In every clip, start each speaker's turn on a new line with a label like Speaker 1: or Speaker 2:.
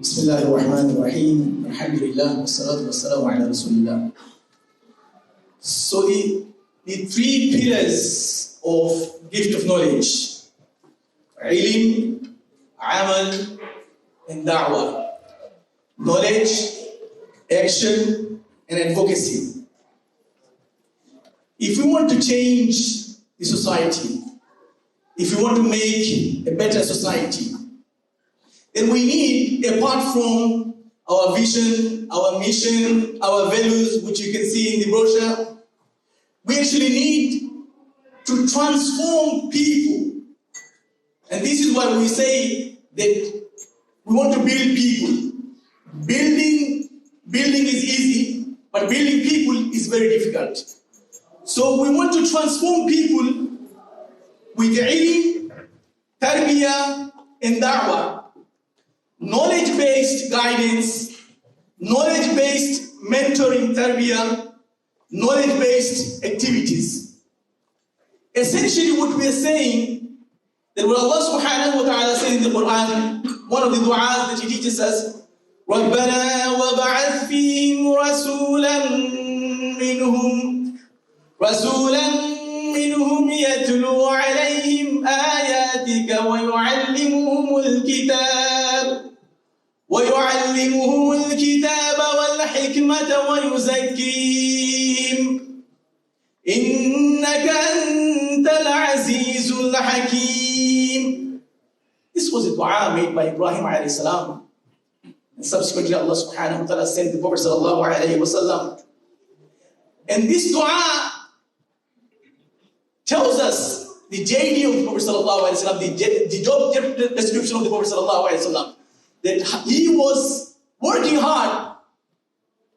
Speaker 1: Bismillahirrahmanirrahim. Alhamdulillah. Wassalatu wassalamu ala Rasulillah. So the three pillars of gift of knowledge: ilm, amal, and da'wah. Knowledge, action, and advocacy. If we want to change the society, if we want to make a better society, then we need, apart from our vision, our mission, our values, which you can see in the brochure, we actually need to transform people. And this is why we say that we want to build people. Building is easy, but building people is very difficult. So we want to transform people with ilm, tarbiyah, and da'wah. Knowledge-based guidance, knowledge-based mentoring, tarbiyah, knowledge-based activities. Essentially what we are saying, that what Allah subhanahu wa ta'ala said in the Quran, one of the du'as that He teaches us, رَبَّنَا وَبَعَثْ فِيهِمْ رَسُولًا مِّنْهُمْ يَتْلُو عَلَيْهِمْ آيَاتِكَ ويعلمهم الكتاب والحكمة ويزكيهم إنك أنت العزيز الحكيم. This was a dua made by Ibrahim alayhi salam. And subsequently Allah subhanahu wa ta'ala sent the Prophet sallallahu alayhi wa sallam. And this dua tells us the JD of the Prophet sallallahu alayhi wa sallam, the job description of the Prophet sallallahu alayhi wa sallam, that he was working hard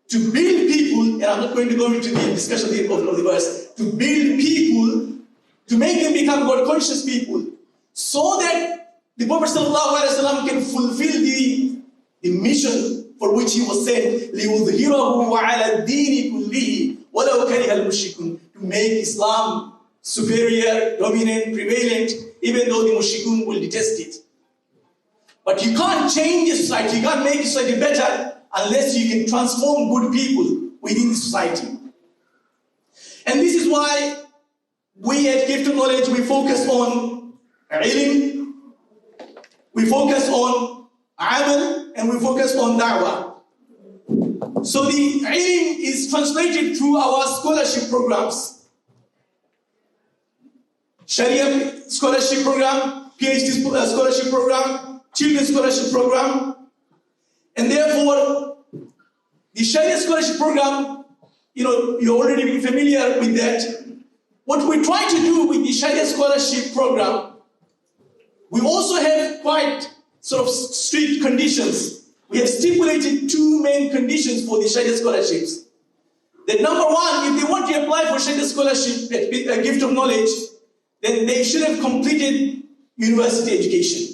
Speaker 1: to build people, and I'm not going to go into the discussion of the verse, to build people, to make them become God-conscious people, so that the Prophet ﷺ can fulfill the mission for which he was sent, لِيُظْهِرَهُ وَعَلَى الدِّينِ كُلِّهِ وَلَوْ كَرِهَ الْمُشْرِكُونَ, to make Islam superior, dominant, prevalent, even though the mushrikun will detest it. But you can't change the society, you can't make society better unless you can transform good people within the society. And this is why we at Gift of Knowledge, we focus on ilm, we focus on amal, and we focus on da'wah. So the ilm is translated through our scholarship programs. Sharia scholarship program, PhD scholarship program, Children's Scholarship Program, and therefore the Sharia Scholarship Program, you're already been familiar with that. What we try to do with the Sharia Scholarship Program, we also have quite sort of strict conditions. We have stipulated two main conditions for the Sharia scholarships. That number one, if they want to apply for Sharia Scholarship at a Gift of Knowledge, then they should have completed university education.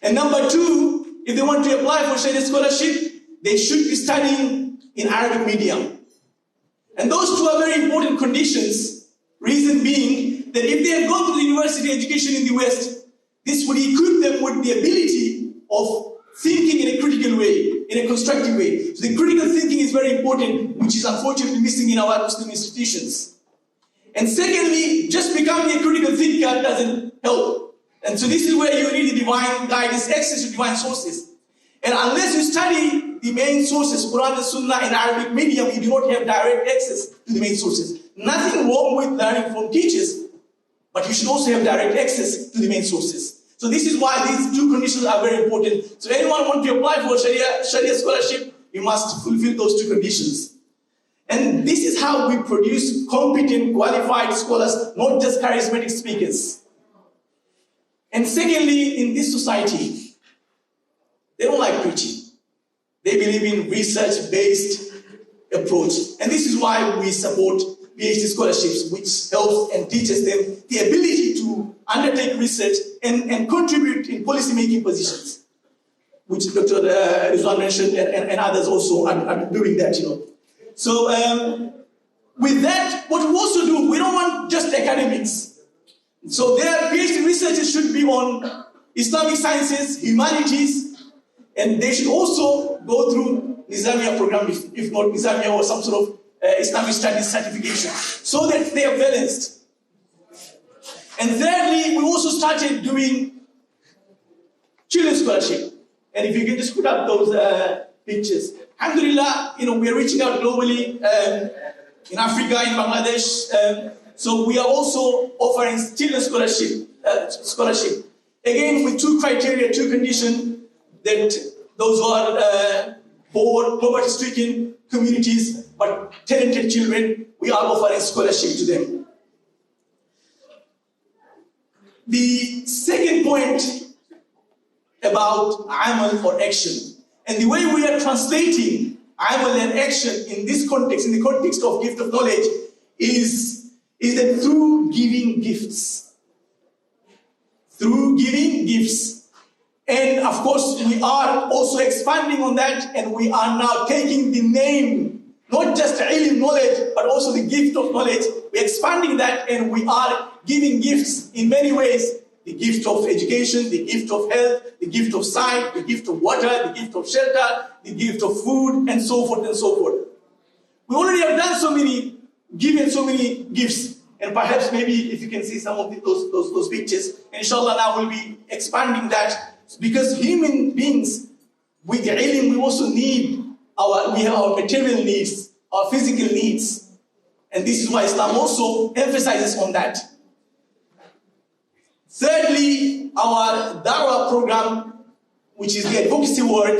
Speaker 1: And number two, if they want to apply for Sharia scholarship, they should be studying in Arabic medium. And those two are very important conditions, reason being that if they have gone through the university education in the West, this would equip them with the ability of thinking in a critical way, in a constructive way. So the critical thinking is very important, which is unfortunately missing in our Muslim institutions. And secondly, just becoming a critical thinker doesn't help. And so this is where you need the divine guidance, access to divine sources. And unless you study the main sources, Quran and Sunnah in Arabic medium, you do not have direct access to the main sources. Nothing wrong with learning from teachers, but you should also have direct access to the main sources. So this is why these two conditions are very important. So anyone want to apply for Sharia scholarship, you must fulfill those two conditions. And this is how we produce competent, qualified scholars, not just charismatic speakers. And secondly, in this society, they don't like preaching. They believe in research-based approach. And this is why we support PhD scholarships, which helps and teaches them the ability to undertake research and contribute in policy-making positions, which Dr. Rizwan mentioned, and others also are doing that, So with that, what we also do, we don't want just academics. So their PhD research should be on Islamic sciences, humanities, And they should also go through Nizamiya program, if not Nizamiya or some sort of Islamic studies certification, so that they are balanced. And thirdly, we also started doing children's scholarship. And if you can just put up those pictures. Alhamdulillah, we are reaching out globally in Africa, in Bangladesh. So we are also offering children's scholarship. Again, with two criteria, two conditions, that those who are poor, poverty-stricken communities, but talented children, we are offering scholarship to them. The second point about amal or action, and the way we are translating amal and action in this context, in the context of gift of knowledge, is that through giving gifts. Through giving gifts. And of course, we are also expanding on that, and we are now taking the name, not just ilm, knowledge, but also the gift of knowledge. We're expanding that, and we are giving gifts in many ways. The gift of education, the gift of health, the gift of sight, the gift of water, the gift of shelter, the gift of food, and so forth and so forth. We already have done given so many gifts, and perhaps maybe if you can see some of those pictures, and inshallah now we'll be expanding that, because human beings, with the ilm, we also we have our material needs, our physical needs, and this is why Islam also emphasizes on that. Thirdly, our da'wah program, which is the advocacy work,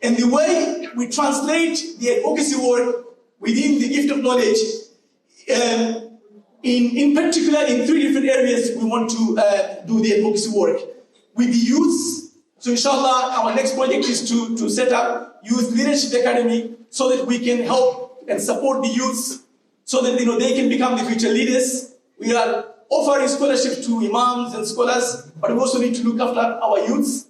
Speaker 1: and the way we translate the advocacy work within the gift of knowledge, in particular in 3 different areas we want to do the advocacy work. With the youths, so inshallah our next project is to set up Youth Leadership Academy, so that we can help and support the youths, so that they can become the future leaders. We are offering scholarship to imams and scholars, but we also need to look after our youths.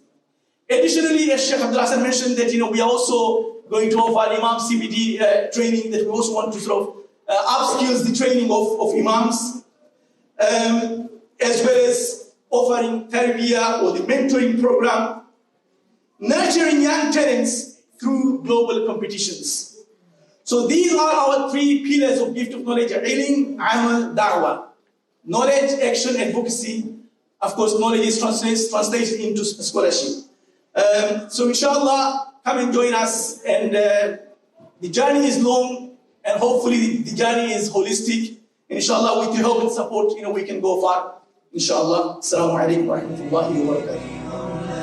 Speaker 1: Additionally, as Sheikh Abdul Hassan mentioned, that we are also going to offer Imam CBD training, that we also want to sort of upskills the training of imams, as well as offering tarbiyah or the mentoring program, nurturing young talents through global competitions. So these are our 3 pillars of gift of knowledge: ilm, amal, da'wah. Knowledge, action, advocacy. Of course, knowledge is translated into scholarship. So inshallah, come and join us. And the journey is long, and hopefully the journey is holistic. And inshallah, with your help and support, we can go far. Inshallah. Assalamu alaikum wa rahmatullahi wa barakatuh.